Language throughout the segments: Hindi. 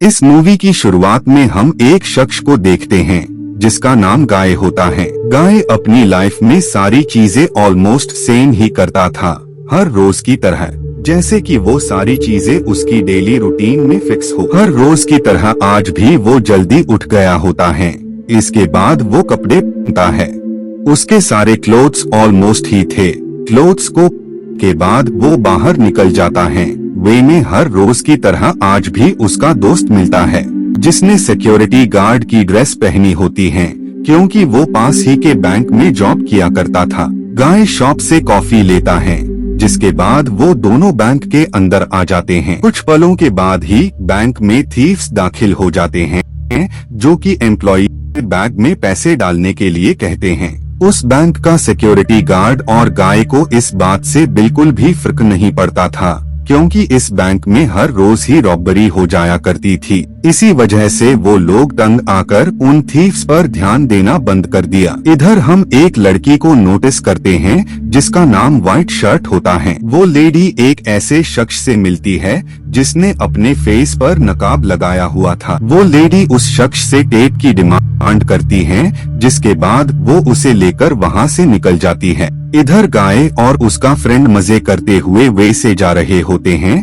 इस मूवी की शुरुआत में हम एक शख्स को देखते हैं जिसका नाम गाय होता है। गाय अपनी लाइफ में सारी चीजें ऑलमोस्ट सेम ही करता था, हर रोज की तरह, जैसे कि वो सारी चीजें उसकी डेली रूटीन में फिक्स हो। हर रोज की तरह आज भी वो जल्दी उठ गया होता है। इसके बाद वो कपड़े पहनता है। उसके सारे क्लोथ्स ऑलमोस्ट ही थे। क्लोथ्स को के बाद वो बाहर निकल जाता है। वे में हर रोज की तरह आज भी उसका दोस्त मिलता है जिसने सिक्योरिटी गार्ड की ड्रेस पहनी होती है, क्योंकि वो पास ही के बैंक में जॉब किया करता था। गाय शॉप से कॉफी लेता है, जिसके बाद वो दोनों बैंक के अंदर आ जाते हैं। कुछ पलों के बाद ही बैंक में थीव्स दाखिल हो जाते हैं, जो कि एम्प्लॉई बैग में पैसे डालने के लिए कहते हैं। उस बैंक का सिक्योरिटी गार्ड और गाय को इस बात से बिल्कुल भी फर्क नहीं पड़ता था, क्योंकि इस बैंक में हर रोज ही रॉबरी हो जाया करती थी। इसी वजह से वो लोग तंग आकर उन थीव्स पर ध्यान देना बंद कर दिया। इधर हम एक लड़की को नोटिस करते हैं जिसका नाम व्हाइट शर्ट होता है। वो लेडी एक ऐसे शख्स से मिलती है जिसने अपने फेस पर नकाब लगाया हुआ था। वो लेडी उस शख्स से टेप की डिमांड करती है, जिसके बाद वो उसे लेकर वहाँ से निकल जाती है। इधर गाय और उसका फ्रेंड मजे करते हुए वे से जा रहे होते हैं।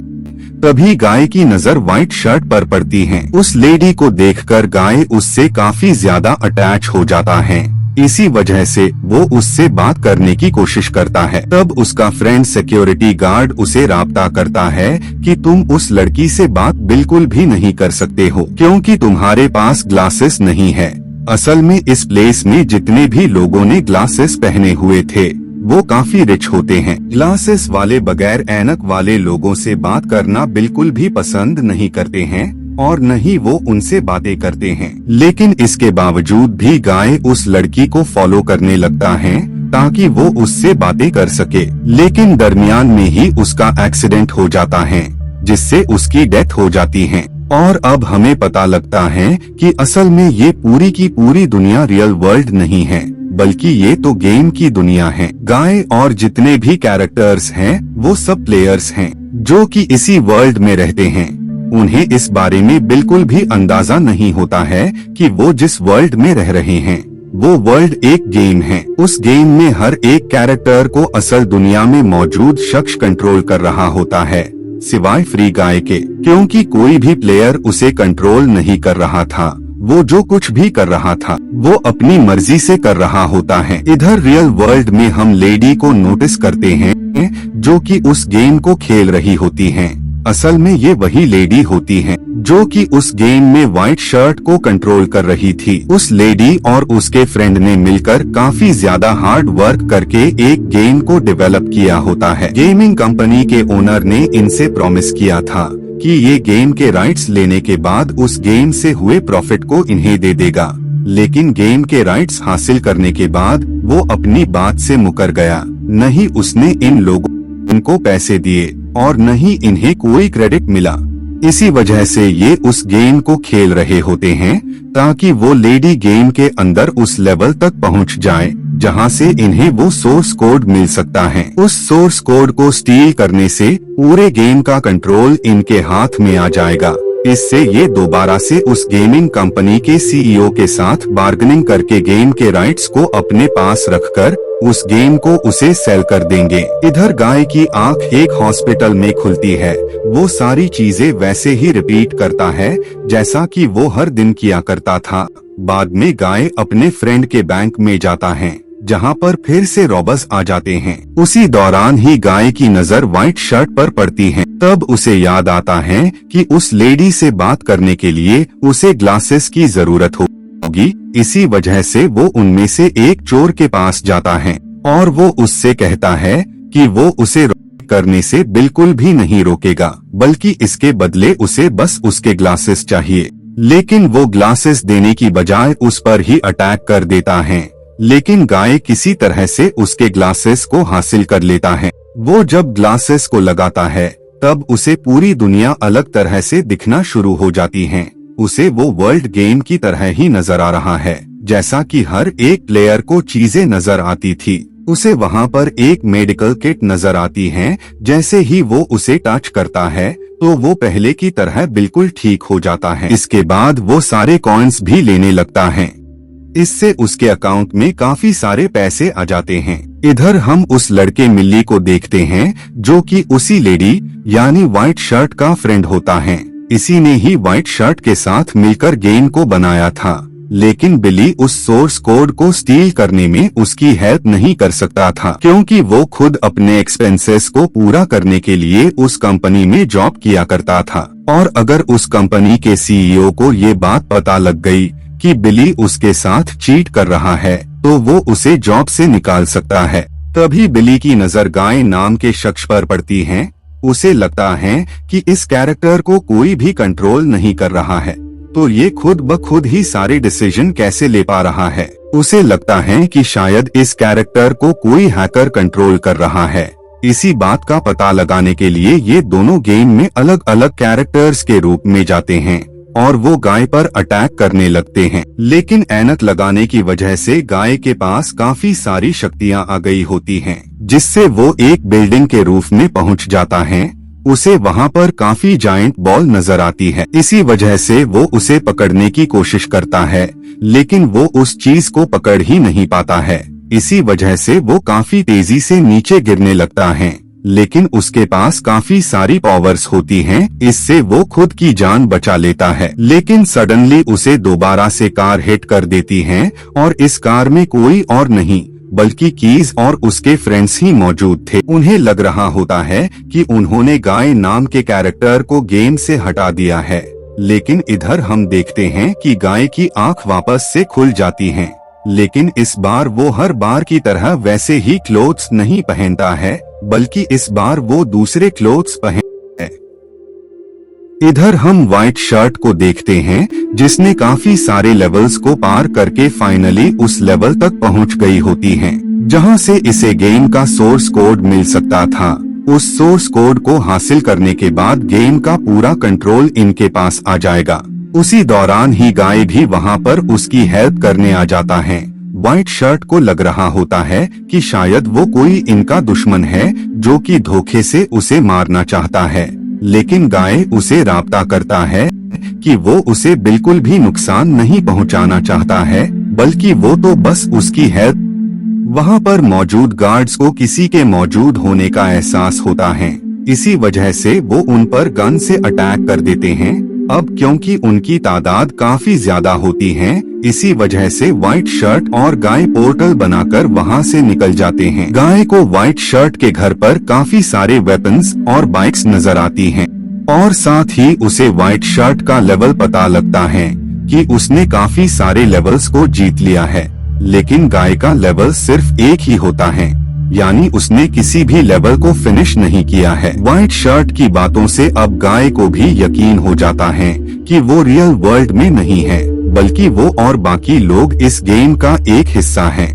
तभी गाय की नजर व्हाइट शर्ट पर पड़ती है। उस लेडी को देखकर गाय उससे काफी ज्यादा अटैच हो जाता है। इसी वजह से वो उससे बात करने की कोशिश करता है। तब उसका फ्रेंड सिक्योरिटी गार्ड उसे राब्ता करता है कि तुम उस लड़की से बात बिल्कुल भी नहीं कर सकते हो, क्योंकि तुम्हारे पास ग्लासेस नहीं है। असल में इस प्लेस में जितने भी लोगों ने ग्लासेस पहने हुए थे वो काफी रिच होते हैं। ग्लासेस वाले बगैर ऐनक वाले लोगों से बात करना बिल्कुल भी पसंद नहीं करते हैं और न ही वो उनसे बातें करते हैं। लेकिन इसके बावजूद भी गाय उस लड़की को फॉलो करने लगता है ताकि वो उससे बातें कर सके। लेकिन दरमियान में ही उसका एक्सीडेंट हो जाता है, जिससे उसकी डेथ हो जाती है। और अब हमें पता लगता है कि असल में ये पूरी की पूरी दुनिया रियल वर्ल्ड नहीं है, बल्कि ये तो गेम की दुनिया है। गाय और जितने भी कैरेक्टर्स हैं वो सब प्लेयर्स हैं जो कि इसी वर्ल्ड में रहते हैं। उन्हें इस बारे में बिल्कुल भी अंदाजा नहीं होता है कि वो जिस वर्ल्ड में रह रहे हैं वो वर्ल्ड एक गेम है। उस गेम में हर एक कैरेक्टर को असल दुनिया में मौजूद शख्स कंट्रोल कर रहा होता है, सिवाय फ्री गाय के, क्योंकि कोई भी प्लेयर उसे कंट्रोल नहीं कर रहा था। वो जो कुछ भी कर रहा था वो अपनी मर्जी से कर रहा होता है। इधर रियल वर्ल्ड में हम लेडी को नोटिस करते हैं जो कि उस गेम को खेल रही होती हैं। असल में ये वही लेडी होती हैं जो कि उस गेम में व्हाइट शर्ट को कंट्रोल कर रही थी। उस लेडी और उसके फ्रेंड ने मिलकर काफी ज्यादा हार्ड वर्क करके एक गेम को डेवलप किया होता है। गेमिंग कंपनी के ओनर ने इनसे प्रॉमिस किया था कि ये गेम के राइट्स लेने के बाद उस गेम से हुए प्रॉफिट को इन्हें दे देगा। लेकिन गेम के राइट्स हासिल करने के बाद वो अपनी बात से मुकर गया। न ही उसने इन लोगों को पैसे दिए और न ही इन्हें कोई क्रेडिट मिला। इसी वजह से ये उस गेम को खेल रहे होते हैं ताकि वो लेडी गेम के अंदर उस लेवल तक पहुंच जाए जहां से इन्हें वो सोर्स कोड मिल सकता है। उस सोर्स कोड को स्टील करने से पूरे गेम का कंट्रोल इनके हाथ में आ जाएगा। इससे ये दोबारा से उस गेमिंग कंपनी के सीईओ के साथ बार्गेनिंग करके गेम के राइट्स को अपने पास रखकर उस गेम को उसे सेल कर देंगे। इधर गाय की आंख एक हॉस्पिटल में खुलती है। वो सारी चीजें वैसे ही रिपीट करता है जैसा कि वो हर दिन किया करता था। बाद में गाय अपने फ्रेंड के बैंक में जाता है, जहां पर फिर से रॉबर्स आ जाते हैं। उसी दौरान ही गाय की नजर व्हाइट शर्ट पर पड़ती है। तब उसे याद आता है कि उस लेडी से बात करने के लिए उसे ग्लासेस की जरूरत होगी। इसी वजह से वो उनमें से एक चोर के पास जाता है और वो उससे कहता है कि वो उसे करने से बिल्कुल भी नहीं रोकेगा, बल्कि इसके बदले उसे बस उसके ग्लासेस चाहिए। लेकिन वो ग्लासेस देने की बजाय उस पर ही अटैक कर देता है। लेकिन गाय किसी तरह से उसके ग्लासेस को हासिल कर लेता है। वो जब ग्लासेस को लगाता है तब उसे पूरी दुनिया अलग तरह से दिखना शुरू हो जाती है। उसे वो वर्ल्ड गेम की तरह ही नजर आ रहा है, जैसा कि हर एक प्लेयर को चीजें नजर आती थी। उसे वहाँ पर एक मेडिकल किट नजर आती है। जैसे ही वो उसे टच करता है तो वो पहले की तरह बिल्कुल ठीक हो जाता है। इसके बाद वो सारे कॉइन्स भी लेने लगता है। इससे उसके अकाउंट में काफी सारे पैसे आ जाते हैं। इधर हम उस लड़के मिल्ली को देखते हैं जो कि उसी लेडी यानी व्हाइट शर्ट का फ्रेंड होता है। इसी ने ही व्हाइट शर्ट के साथ मिलकर गेम को बनाया था, लेकिन बिली उस सोर्स कोड को स्टील करने में उसकी हेल्प नहीं कर सकता था, क्योंकि वो खुद अपने एक्सपेंसेस को पूरा करने के लिए उस कंपनी में जॉब किया करता था। और अगर उस कंपनी के सीईओ को ये बात पता लग गई कि बिली उसके साथ चीट कर रहा है, तो वो उसे जॉब से निकाल सकता है। तभी बिली की नजर गाय नाम के शख्स पर पड़ती है। उसे लगता है कि इस कैरेक्टर को कोई भी कंट्रोल नहीं कर रहा है, तो ये खुद ब खुद ही सारे डिसीजन कैसे ले पा रहा है। उसे लगता है कि शायद इस कैरेक्टर को कोई हैकर कंट्रोल कर रहा है। इसी बात का पता लगाने के लिए ये दोनों गेम में अलग अलग कैरेक्टर्स के रूप में जाते हैं और वो गाय पर अटैक करने लगते हैं। लेकिन ऐनक लगाने की वजह से गाय के पास काफी सारी शक्तियां आ गई होती हैं, जिससे वो एक बिल्डिंग के रूफ में पहुंच जाता है। उसे वहां पर काफी जायंट बॉल नजर आती है। इसी वजह से वो उसे पकड़ने की कोशिश करता है, लेकिन वो उस चीज को पकड़ ही नहीं पाता है। इसी वजह से वो काफी तेजी से नीचे गिरने लगता है। लेकिन उसके पास काफी सारी पावर्स होती हैं, इससे वो खुद की जान बचा लेता है। लेकिन सडनली उसे दोबारा से कार हिट कर देती है और इस कार में कोई और नहीं बल्कि कीज और उसके फ्रेंड्स ही मौजूद थे। उन्हें लग रहा होता है कि उन्होंने गाय नाम के कैरेक्टर को गेम से हटा दिया है, लेकिन इधर हम देखते हैं कि गाय की आंख वापस से खुल जाती हैं। लेकिन इस बार वो हर बार की तरह वैसे ही क्लोथ्स नहीं पहनता है, बल्कि इस बार वो दूसरे क्लोथ्स पहन है। इधर हम व्हाइट शर्ट को देखते हैं जिसने काफी सारे लेवल्स को पार करके फाइनली उस लेवल तक पहुंच गई होती है, जहां से इसे गेम का सोर्स कोड मिल सकता था। उस सोर्स कोड को हासिल करने के बाद गेम का पूरा कंट्रोल इनके पास आ जाएगा। उसी दौरान ही गाय भी वहां पर उसकी हेल्प करने आ जाता है। व्हाइट शर्ट को लग रहा होता है कि शायद वो कोई इनका दुश्मन है जो कि धोखे से उसे मारना चाहता है, लेकिन गाय उसे राब्ता करता है कि वो उसे बिल्कुल भी नुकसान नहीं पहुंचाना चाहता है, बल्कि वो तो बस उसकी हेल्प। वहां पर मौजूद गार्ड्स को किसी के मौजूद होने का एहसास होता है, इसी वजह से वो उन पर गन से अटैक कर देते हैं। अब क्योंकि उनकी तादाद काफी ज्यादा होती है, इसी वजह से व्हाइट शर्ट और गाय पोर्टल बनाकर वहां से निकल जाते हैं। गाय को व्हाइट शर्ट के घर पर काफी सारे वेपन्स और बाइक्स नजर आती हैं, और साथ ही उसे व्हाइट शर्ट का लेवल पता लगता है कि उसने काफी सारे लेवल्स को जीत लिया है। लेकिन गाय का लेवल सिर्फ एक ही होता है, यानी उसने किसी भी लेवल को फिनिश नहीं किया है। व्हाइट शर्ट की बातों से अब गाय को भी यकीन हो जाता है कि वो रियल वर्ल्ड में नहीं है, बल्कि वो और बाकी लोग इस गेम का एक हिस्सा हैं।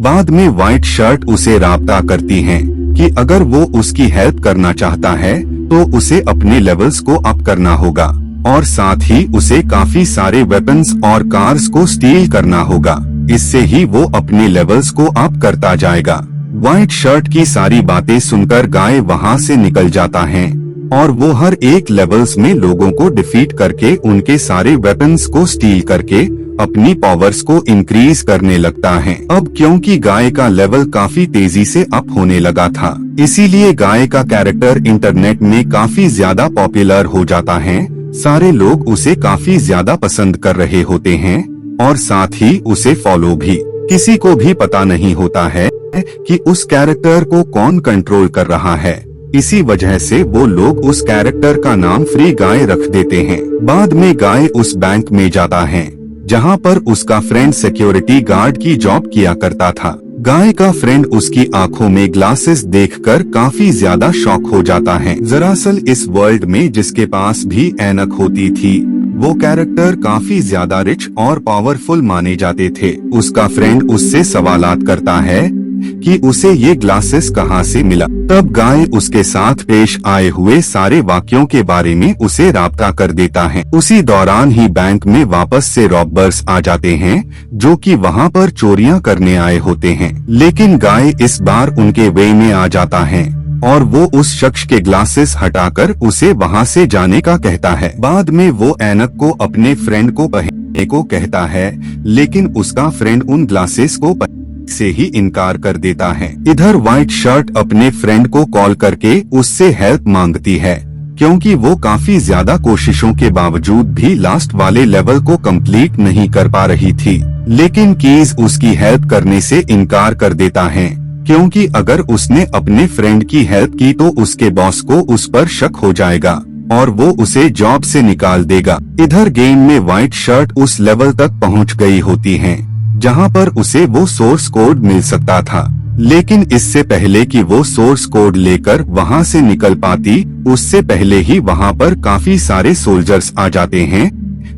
बाद में व्हाइट शर्ट उसे राब्ता करती है कि अगर वो उसकी हेल्प करना चाहता है तो उसे अपने लेवल्स को अप करना होगा, और साथ ही उसे काफी सारे वेपन्स और कार्स को स्टील करना होगा। इससे ही वो अपने लेवल्स को अप करता जाएगा। व्हाइट शर्ट की सारी बातें सुनकर गाय वहां से निकल जाता है और वो हर एक लेवल्स में लोगों को डिफीट करके उनके सारे वेपन्स को स्टील करके अपनी पावर्स को इंक्रीज करने लगता है। अब क्योंकि गाय का लेवल काफी तेजी से अप होने लगा था, इसीलिए गाय का कैरेक्टर इंटरनेट में काफी ज्यादा पॉपुलर हो जाता है। सारे लोग उसे काफी ज्यादा पसंद कर रहे होते हैं और साथ ही उसे फॉलो भी। किसी को भी पता नहीं होता है कि उस कैरेक्टर को कौन कंट्रोल कर रहा है, इसी वजह से वो लोग उस कैरेक्टर का नाम फ्री गाय रख देते हैं। बाद में गाय उस बैंक में जाता है जहां पर उसका फ्रेंड सिक्योरिटी गार्ड की जॉब किया करता था। गाय का फ्रेंड उसकी आंखों में ग्लासेस देखकर काफी ज्यादा शॉक हो जाता है। दरअसल इस वर्ल्ड में जिसके पास भी ऐनक होती थी, वो कैरेक्टर काफी ज्यादा रिच और पावरफुल माने जाते थे। उसका फ्रेंड उससे सवालात करता है कि उसे ये ग्लासेस कहाँ से मिला। तब गाय उसके साथ पेश आए हुए सारे वाक्यों के बारे में उसे राब्ता कर देता है। उसी दौरान ही बैंक में वापस से रॉबर्स आ जाते हैं जो कि वहाँ पर चोरियां करने आए होते हैं, लेकिन गाय इस बार उनके वे में आ जाता है और वो उस शख्स के ग्लासेस हटाकर उसे वहाँ से जाने का कहता है। बाद में वो ऐनक को अपने फ्रेंड को पहनने को कहता है, लेकिन उसका फ्रेंड उन ग्लासेस को पहनने से ही इनकार कर देता है। इधर व्हाइट शर्ट अपने फ्रेंड को कॉल करके उससे हेल्प मांगती है, क्योंकि वो काफी ज्यादा कोशिशों के बावजूद भी लास्ट वाले लेवल को कंप्लीट नहीं कर पा रही थी। लेकिन कीज उसकी हेल्प करने से इनकार कर देता है, क्योंकि अगर उसने अपने फ्रेंड की हेल्प की तो उसके बॉस को उस पर शक हो जाएगा और वो उसे जॉब से निकाल देगा। इधर गेम में व्हाइट शर्ट उस लेवल तक पहुंच गई होती है जहां पर उसे वो सोर्स कोड मिल सकता था, लेकिन इससे पहले कि वो सोर्स कोड लेकर वहां से निकल पाती, उससे पहले ही वहां पर काफी सारे सोल्जर्स आ जाते हैं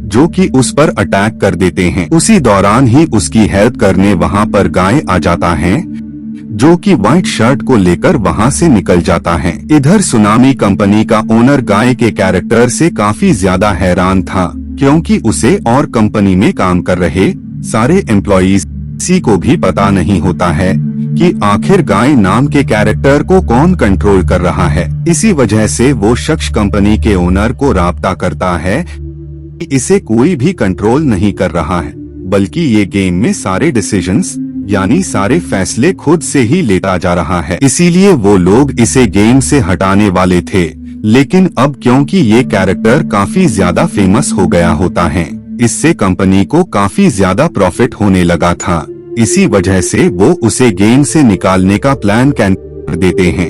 जो कि उस पर अटैक कर देते हैं। उसी दौरान ही उसकी हेल्प करने वहां पर गाय आ जाता है, जो कि व्हाइट शर्ट को लेकर वहां से निकल जाता है। इधर सुनामी कंपनी का ओनर गाय के कैरेक्टर से काफी ज्यादा हैरान था, क्योंकि उसे और कंपनी में काम कर रहे सारे एम्प्लॉइज किसी को भी पता नहीं होता है कि आखिर गाय नाम के कैरेक्टर को कौन कंट्रोल कर रहा है। इसी वजह से वो शख्स कंपनी के ओनर को राब्ता करता है कि इसे कोई भी कंट्रोल नहीं कर रहा है, बल्कि ये गेम में सारे डिसीजंस यानी सारे फैसले खुद से ही लेता जा रहा है। इसीलिए वो लोग इसे गेम से हटाने वाले थे, लेकिन अब क्योंकि ये कैरेक्टर काफी ज्यादा फेमस हो गया होता है, इससे कंपनी को काफी ज्यादा प्रॉफिट होने लगा था। इसी वजह से वो उसे गेम से निकालने का प्लान कैंसिल कर देते हैं।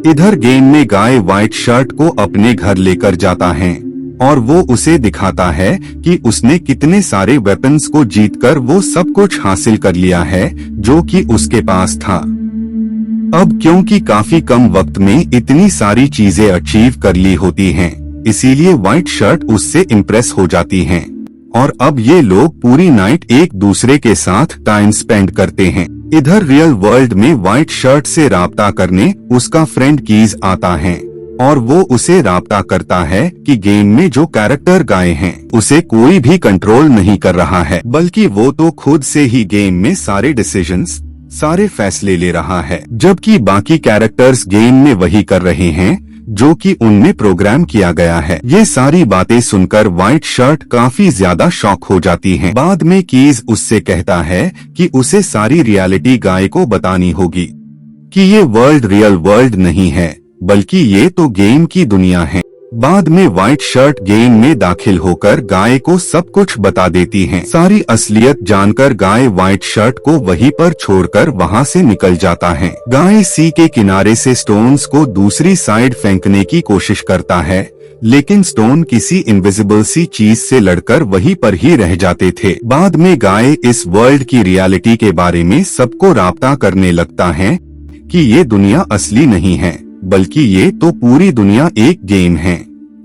इधर गेम में गाय व्हाइट शर्ट को अपने घर लेकर जाता है और वो उसे दिखाता है कि उसने कितने सारे वेपन्स को जीतकर वो सब कुछ हासिल कर लिया है जो कि उसके पास था। अब क्योंकि काफी कम वक्त में इतनी सारी चीजें अचीव कर ली होती हैं, इसीलिए व्हाइट शर्ट उससे इम्प्रेस हो जाती हैं और अब ये लोग पूरी नाइट एक दूसरे के साथ टाइम स्पेंड करते हैं। इधर रियल वर्ल्ड में व्हाइट शर्ट से राब्ता करने उसका फ्रेंड कीज आता है और वो उसे राब्ता करता है कि गेम में जो कैरेक्टर गाय हैं उसे कोई भी कंट्रोल नहीं कर रहा है, बल्कि वो तो खुद से ही गेम में सारे डिसीजंस सारे फैसले ले रहा है, जबकि बाकी कैरेक्टर्स गेम में वही कर रहे हैं जो कि उनमें प्रोग्राम किया गया है। ये सारी बातें सुनकर व्हाइट शर्ट काफी ज्यादा शॉक हो जाती हैं। बाद में कीज उससे कहता है कि उसे सारी रियलिटी गाय को बतानी होगी कि ये वर्ल्ड रियल वर्ल्ड नहीं है, बल्कि ये तो गेम की दुनिया है। बाद में व्हाइट शर्ट गेम में दाखिल होकर गाय को सब कुछ बता देती है। सारी असलियत जानकर गाय व्हाइट शर्ट को वहीं पर छोड़कर वहां से निकल जाता है। गाय सी के किनारे से स्टोन्स को दूसरी साइड फेंकने की कोशिश करता है, लेकिन स्टोन किसी इनविजिबल सी चीज से लड़कर वहीं पर ही रह जाते थे। बाद में गाय इस वर्ल्ड की रियलिटी के बारे में सबको राब्ता करने लगता है कि ये दुनिया असली नहीं है, बल्कि ये तो पूरी दुनिया एक गेम है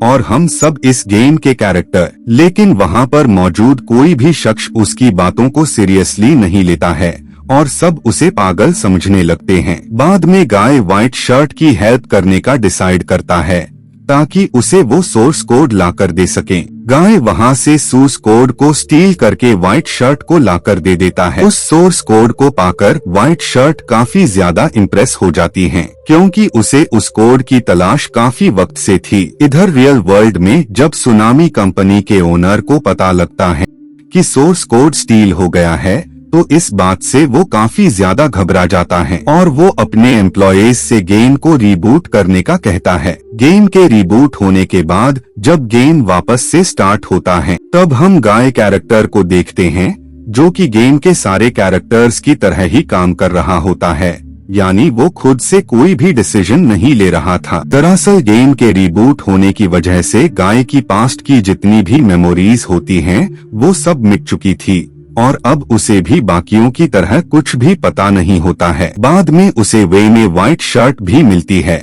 और हम सब इस गेम के कैरेक्टर। लेकिन वहाँ पर मौजूद कोई भी शख्स उसकी बातों को सीरियसली नहीं लेता है और सब उसे पागल समझने लगते हैं। बाद में गाय व्हाइट शर्ट की हेल्प करने का डिसाइड करता है ताकि उसे वो सोर्स कोड लाकर दे सके। गाय वहाँ से सोर्स कोड को स्टील करके व्हाइट शर्ट को लाकर दे देता है। उस सोर्स कोड को पाकर व्हाइट शर्ट काफी ज्यादा इम्प्रेस हो जाती है, क्योंकि उसे उस कोड की तलाश काफी वक्त से थी। इधर रियल वर्ल्ड में जब सुनामी कंपनी के ओनर को पता लगता है कि सोर्स कोड स्टील हो गया है, तो इस बात से वो काफी ज्यादा घबरा जाता है और वो अपने एम्प्लॉयज से गेम को रीबूट करने का कहता है। गेम के रीबूट होने के बाद जब गेम वापस से स्टार्ट होता है, तब हम गाय कैरेक्टर को देखते हैं जो कि गेम के सारे कैरेक्टर्स की तरह ही काम कर रहा होता है, यानी वो खुद से कोई भी डिसीजन नहीं ले रहा था। दरअसल गेम के रीबूट होने की वजह से गाय की पास्ट की जितनी भी मेमोरीज होती हैं, वो सब मिट चुकी थी और अब उसे भी बाकियों की तरह कुछ भी पता नहीं होता है। बाद में उसे वे में व्हाइट शर्ट भी मिलती है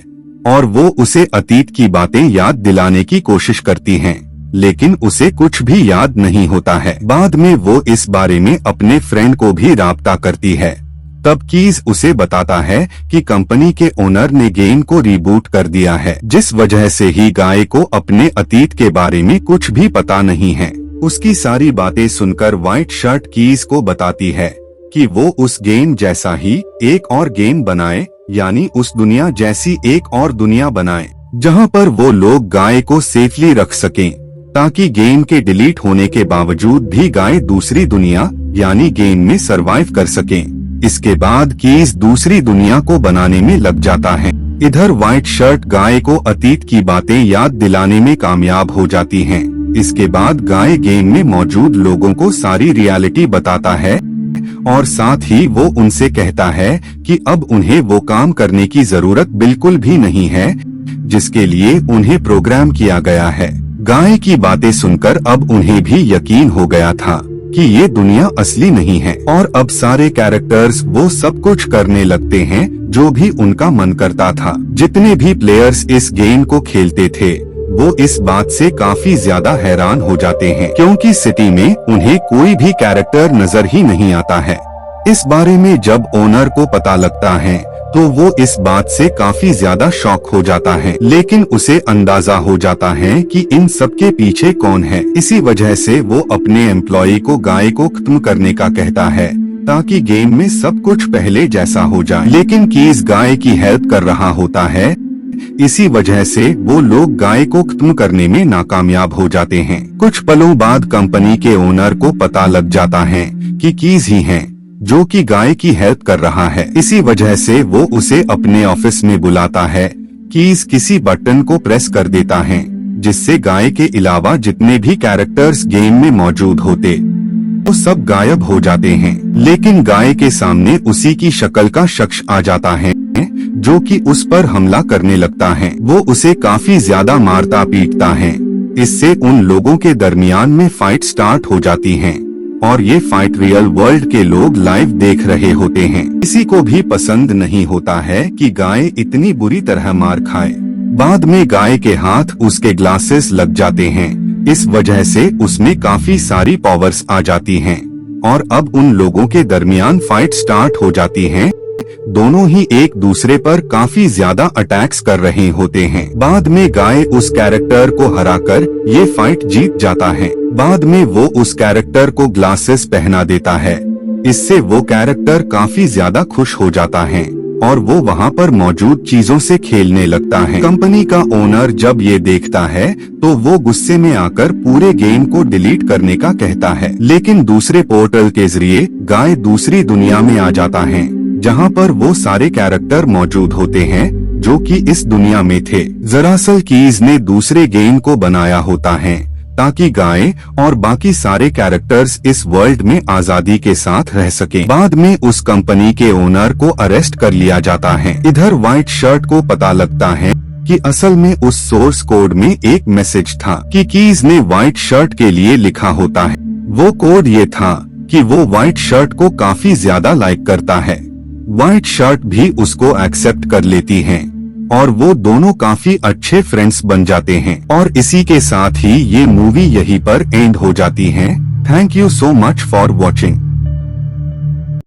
और वो उसे अतीत की बातें याद दिलाने की कोशिश करती हैं, लेकिन उसे कुछ भी याद नहीं होता है। बाद में वो इस बारे में अपने फ्रेंड को भी राब्ता करती है। तब कीज उसे बताता है कि कंपनी के ओनर ने गेम को रीबूट कर दिया है, जिस वजह से ही गाय को अपने अतीत के बारे में कुछ भी पता नहीं है। उसकी सारी बातें सुनकर व्हाइट शर्ट कीज को बताती है कि वो उस गेम जैसा ही एक और गेम बनाए यानी उस दुनिया जैसी एक और दुनिया बनाए जहां पर वो लोग गाय को सेफली रख सकें, ताकि गेम के डिलीट होने के बावजूद भी गाय दूसरी दुनिया यानी गेम में सरवाइव कर सकें। इसके बाद कीज दूसरी दुनिया को बनाने में लग जाता है। इधर व्हाइट शर्ट गाय को अतीत की बातें याद दिलाने में कामयाब हो जाती हैं। इसके बाद गाय गेम में मौजूद लोगों को सारी रियलिटी बताता है और साथ ही वो उनसे कहता है कि अब उन्हें वो काम करने की जरूरत बिल्कुल भी नहीं है जिसके लिए उन्हें प्रोग्राम किया गया है। गाय की बातें सुनकर अब उन्हें भी यकीन हो गया था कि ये दुनिया असली नहीं है और अब सारे कैरेक्टर्स वो सब कुछ करने लगते हैं जो भी उनका मन करता था। जितने भी प्लेयर्स इस गेम को खेलते थे वो इस बात से काफी ज्यादा हैरान हो जाते हैं क्योंकि सिटी में उन्हें कोई भी कैरेक्टर नजर ही नहीं आता है। इस बारे में जब ओनर को पता लगता है तो वो इस बात से काफी ज्यादा शॉक हो जाता है, लेकिन उसे अंदाजा हो जाता है कि इन सब के पीछे कौन है। इसी वजह से वो अपने एम्प्लॉय को गाय को खत्म करने का कहता है ताकि गेम में सब कुछ पहले जैसा हो जाए। लेकिन कीज गाय की हेल्प कर रहा होता है, इसी वजह से वो लोग गाय को खत्म करने में नाकामयाब हो जाते हैं। कुछ पलों बाद कंपनी के ओनर को पता लग जाता है कि कीज ही है जो कि गाय की हेल्प कर रहा है। इसी वजह से वो उसे अपने ऑफिस में बुलाता है। कीज किसी बटन को प्रेस कर देता है जिससे गाय के अलावा जितने भी कैरेक्टर्स गेम में मौजूद होते वो सब गायब हो जाते हैं। लेकिन गाय के सामने उसी की शक्ल का शख्स आ जाता है जो कि उस पर हमला करने लगता है। वो उसे काफी ज्यादा मारता पीटता है। इससे उन लोगों के दरमियान में फाइट स्टार्ट हो जाती है और ये फाइट रियल वर्ल्ड के लोग लाइव देख रहे होते हैं। किसी को भी पसंद नहीं होता है कि गाय इतनी बुरी तरह मार खाए। बाद में गाय के हाथ उसके ग्लासेस लग जाते हैं। इस वजह से उसमें काफी सारी पावर्स आ जाती हैं और अब उन लोगों के दरमियान फाइट स्टार्ट हो जाती है। दोनों ही एक दूसरे पर काफी ज्यादा अटैक्स कर रहे होते हैं। बाद में गाय उस कैरेक्टर को हराकर ये फाइट जीत जाता है। बाद में वो उस कैरेक्टर को ग्लासेस पहना देता है। इससे वो कैरेक्टर काफी ज्यादा खुश हो जाता है और वो वहाँ पर मौजूद चीजों से खेलने लगता है। कंपनी का ओनर जब ये देखता है तो वो गुस्से में आकर पूरे गेम को डिलीट करने का कहता है। लेकिन दूसरे पोर्टल के जरिए गाय दूसरी दुनिया में आ जाता है जहाँ पर वो सारे कैरेक्टर मौजूद होते हैं जो कि इस दुनिया में थे। दरअसल कीज ने दूसरे गेम को बनाया होता है ताकि गाय और बाकी सारे कैरेक्टर्स इस वर्ल्ड में आजादी के साथ रह सकें। बाद में उस कंपनी के ओनर को अरेस्ट कर लिया जाता है। इधर व्हाइट शर्ट को पता लगता है कि असल में उस सोर्स कोड में एक मैसेज था कि कीज ने व्हाइट शर्ट के लिए लिखा होता है। वो कोड ये था कि वो व्हाइट शर्ट को काफी ज्यादा लाइक करता है। व्हाइट शर्ट भी उसको एक्सेप्ट कर लेती है और वो दोनों काफी अच्छे फ्रेंड्स बन जाते हैं। और इसी के साथ ही ये मूवी यहीं पर एंड हो जाती है। Thank you so much for watching.